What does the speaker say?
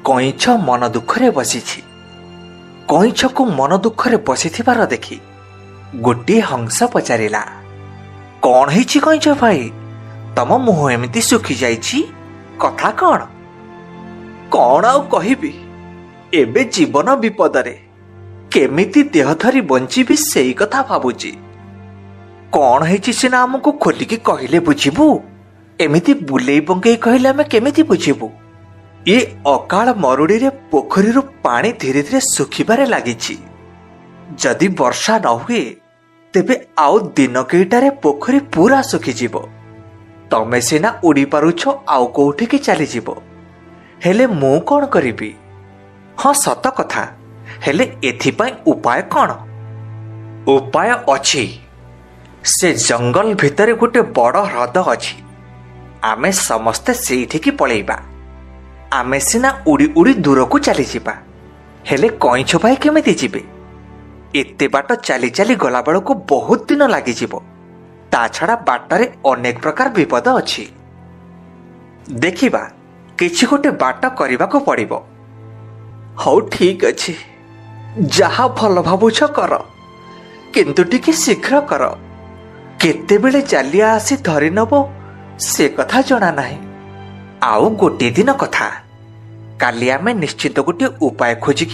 କଇଁଛ ମନ ଦୁଃଖରେ ବସିଛି। କଇଁଛକୁ ମନ ଦୁଃଖରେ ବସିଥିବାର ଦେଖି ଗୋଟିଏ ହଂସ ପଚାରିଲା, କ'ଣ ହେଇଛି କଇଁଛ ଭାଇ, ତମ ମୁହଁ ଏମିତି ଶୁଖିଯାଇଛି, କଥା କ'ଣ? କ'ଣ ଆଉ କହିବି, ଏବେ ଜୀବନ ବିପଦରେ, କେମିତି ଦେହ ଧରି ବଞ୍ଚିବି ସେଇ କଥା ଭାବୁଛି। କ'ଣ ହେଇଛି ସିନା ଆମକୁ ଖୋଲିକି କହିଲେ ବୁଝିବୁ, ଏମିତି ବୁଲେଇ ବଙ୍କେଇ କହିଲେ ଆମେ କେମିତି ବୁଝିବୁ? ଏ ଅକାଳ ମରୁଡ଼ିରେ ପୋଖରୀରୁ ପାଣି ଧୀରେ ଧୀରେ ଶୁଖିବାରେ ଲାଗିଛି। ଯଦି ବର୍ଷା ନ ହୁଏ ତେବେ ଆଉ ଦିନ କେଇଟାରେ ପୋଖରୀ ପୁରା ଶୁଖିଯିବ। ତମେ ସିନା ଉଡ଼ି ପାରୁଛ, ଆଉ କୋଉଠିକି ଚାଲିଯିବ, ହେଲେ ମୁଁ କ'ଣ କରିବି? ହଁ ସତ କଥା, ହେଲେ ଏଥିପାଇଁ ଉପାୟ କ'ଣ? ଉପାୟ ଅଛି। ସେ ଜଙ୍ଗଲ ଭିତରେ ଗୋଟେ ବଡ଼ ହ୍ରଦ ଅଛି, ଆମେ ସମସ୍ତେ ସେଇଠିକି ପଳେଇବା। ଆମେ ସିନା ଉଡ଼ି ଉଡ଼ି ଦୂରକୁ ଚାଲିଯିବା, ହେଲେ କଇଁଛ ଭାଇ କେମିତି ଯିବେ? ଏତେ ବାଟ ଚାଲି ଚାଲି ଗଲାବେଳକୁ ବହୁତ ଦିନ ଲାଗିଯିବ। ତା ଛଡ଼ା ବାଟରେ ଅନେକ ପ୍ରକାର ବିପଦ ଅଛି। ଦେଖିବା, କିଛି ଗୋଟେ ବାଟ କରିବାକୁ ପଡ଼ିବ। ହଉ ଠିକ୍ ଅଛି, ଯାହା ଭଲ ଭାବୁଛ କର, କିନ୍ତୁ ଟିକେ ଶୀଘ୍ର କର। କେତେବେଳେ ଜାଲିଆ ଆସି ଧରି ନେବ ସେ କଥା ଜଣା ନାହିଁ। ଆଉ ଗୋଟିଏ ଦିନ କଥା, କାଲି ଆମେ ନିଶ୍ଚିତ ଗୋଟିଏ ଉପାୟ ଖୋଜିକି